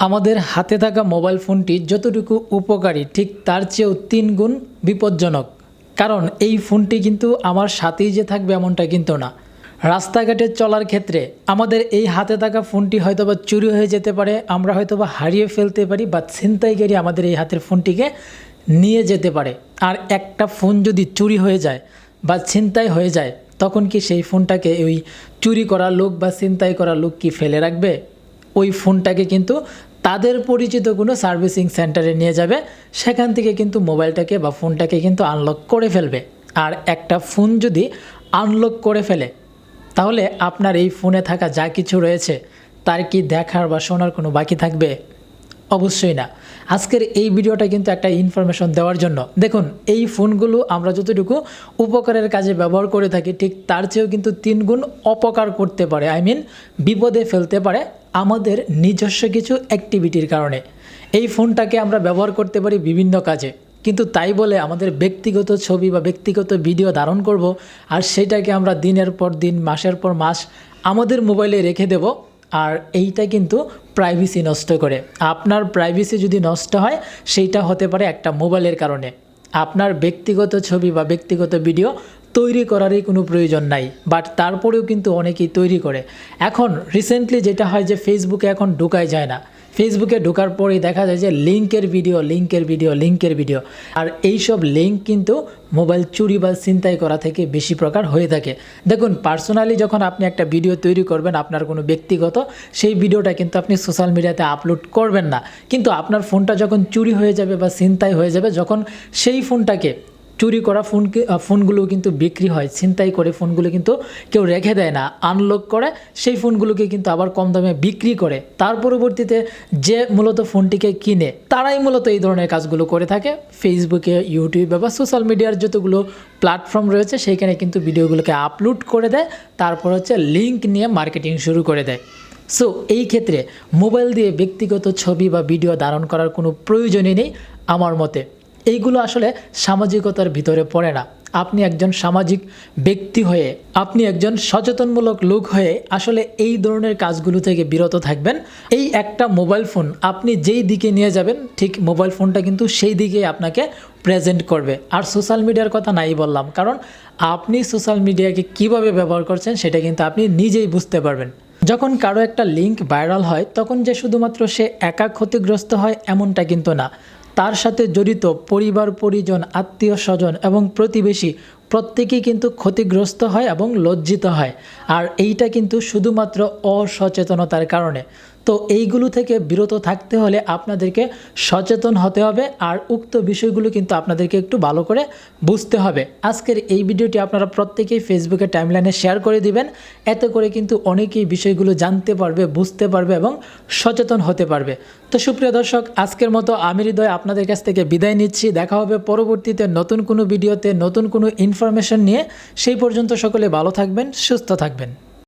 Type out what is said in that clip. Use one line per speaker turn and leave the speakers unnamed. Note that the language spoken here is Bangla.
আমাদের হাতে থাকা মোবাইল ফোনটি যতটুকু উপকারী ঠিক তার চেয়েও 3 গুণ বিপজ্জনক। কারণ এই ফোনটি কিন্তু আমার সাথেই যে থাকবে এমনটা কিন্তু না। রাস্তাঘাটে চলার ক্ষেত্রে আমাদের এই হাতে থাকা ফোনটি হয়তোবা চুরি হয়ে যেতে পারে, আমরা হয়তোবা হারিয়ে ফেলতে পারি বা ছিনতাইকারী আমাদের এই হাতের ফোনটিকে নিয়ে যেতে পারে। আর একটা ফোন যদি চুরি হয়ে যায় বা ছিনতাই হয়ে যায়, তখন কি সেই ফোনটাকে ওই চুরি করা লোক বা ছিনতাই করা লোক কি ফেলে রাখবে? ওই ফোনটাকে কিন্তু তাদের পরিচিত কোনো সার্ভিসিং সেন্টারে নিয়ে যাবে, সেখান থেকে কিন্তু মোবাইলটাকে বা ফোনটাকে কিন্তু আনলক করে ফেলবে। আর একটা ফোন যদি আনলক করে ফেলে, তাহলে আপনার এই ফোনে থাকা যা কিছু রয়েছে তার কি দেখার বা শোনার কোনো বাকি থাকবে? অবশ্যই না। আজকের এই ভিডিওটা কিন্তু একটা ইনফরমেশন দেওয়ার জন্য। দেখুন, এই ফোনগুলো আমরা যতটুকু উপকারের কাজে ব্যবহার করে থাকি, ঠিক তার চেয়েও কিন্তু 3 গুণ অপকার করতে পারে, বিপদে ফেলতে পারে আমাদের নিজস্ব কিছু অ্যাক্টিভিটির কারণে। এই ফোনটাকে আমরা ব্যবহার করতে পারি বিভিন্ন কাজে, কিন্তু তাই বলে আমাদের ব্যক্তিগত ছবি বা ব্যক্তিগত ভিডিও ধারণ করব আর সেটাকে আমরা দিনের পর দিন, মাসের পর মাস আমাদের মোবাইলে রেখে দেব। আর এইটা কিন্তু প্রাইভেসি নষ্ট করে। আপনার প্রাইভেসি যদি নষ্ট হয়, সেইটা হতে পারে একটা মোবাইলের কারণে। আপনার ব্যক্তিগত ছবি বা ব্যক্তিগত ভিডিও তৈরি করারই কোনো প্রয়োজন নাই, বাট তারপরেও কিন্তু অনেকেই তৈরি করে। এখন রিসেন্টলি যেটা হয় যে ফেসবুকে এখন ঢোকাই যায় না। ফেসবুকে ঢোকার পরেই দেখা যায় যে লিঙ্কের ভিডিও। আর এইসব লিঙ্ক কিন্তু মোবাইল চুরি বা ছিনতাই করা থেকে বেশি প্রকার হয়ে থাকে। দেখুন, পার্সোনালি যখন আপনি একটা ভিডিও তৈরি করবেন, আপনার কোনো ব্যক্তিগত, সেই ভিডিওটা কিন্তু আপনি সোশ্যাল মিডিয়াতে আপলোড করবেন না। কিন্তু আপনার ফোনটা যখন চুরি হয়ে যাবে বা ছিনতাই হয়ে যাবে, যখন সেই ফোনটাকে চুরি করা ফোনগুলো কিন্তু বিক্রি হয়, ছিনতাই করে ফোনগুলো কিন্তু কেউ রেখে দেয় না, আনলক করে সেই ফোনগুলোকে কিন্তু আবার কম দামে বিক্রি করে। তার পরবর্তীতে যে মূলত ফোনটিকে কিনে, তারাই মূলত এই ধরনের কাজগুলো করে থাকে। ফেসবুকে, ইউটিউবে বা সোশ্যাল মিডিয়ার যতগুলো প্ল্যাটফর্ম রয়েছে, সেইখানে কিন্তু ভিডিওগুলোকে আপলোড করে দেয়, তারপর লিঙ্ক নিয়ে মার্কেটিং শুরু করে দেয়। সো এই ক্ষেত্রে মোবাইল দিয়ে ব্যক্তিগত ছবি বা ভিডিও ধারণ করার কোনো প্রয়োজনই নেই আমার মতে। এইগুলো আসলে সামাজিকতার ভিতরে পড়ে না। আপনি একজন সামাজিক ব্যক্তি হয়ে, আপনি একজন সচেতনমূলক লোক হয়ে আসলে এই ধরনের কাজগুলো থেকে বিরত থাকবেন। এই একটা মোবাইল ফোন আপনি যেই দিকে নিয়ে যাবেন, ঠিক মোবাইল ফোনটা কিন্তু সেই দিকেই আপনাকে প্রেজেন্ট করবে। আর সোশ্যাল মিডিয়ার কথা নাই বললাম, কারণ আপনি সোশ্যাল মিডিয়াকে কিভাবে ব্যবহার করছেন সেটা কিন্তু আপনি নিজেই বুঝতে পারবেন। যখন কারো একটা লিঙ্ক ভাইরাল হয়, তখন যে শুধুমাত্র সে একা ক্ষতিগ্রস্ত হয় এমনটা কিন্তু না। তার সাথে জড়িত পরিবার, পরিজন, আত্মীয় স্বজন এবং প্রতিবেশী প্রত্যেকেই কিন্তু ক্ষতিগ্রস্ত হয় এবং লজ্জিত হয়। আর এইটা কিন্তু শুধুমাত্র অসচেতনতার কারণে। তো এইগুলো থেকে বিরত থাকতে হলে আপনাদেরকে সচেতন হতে হবে, আর উক্ত বিষয়গুলো কিন্তু আপনাদেরকে একটু ভালো করে বুঝতে হবে। আজকের এই ভিডিওটি আপনারা প্রত্যেকেই ফেসবুকে টাইমলাইনে শেয়ার করে দিবেন। এতে করে কিন্তু অনেকেই বিষয়গুলো জানতে পারবে, বুঝতে পারবে এবং সচেতন হতে পারবে। তো সুপ্রিয় দর্শক, আজকের মতো আমি হৃদয় আপনাদের কাছ থেকে বিদায় নিচ্ছি। দেখা হবে পরবর্তীতে নতুন কোনো ভিডিওতে, নতুন কোনো ইনফরমেশন নিয়ে। সেই পর্যন্ত সকলে ভালো থাকবেন, সুস্থ থাকবেন।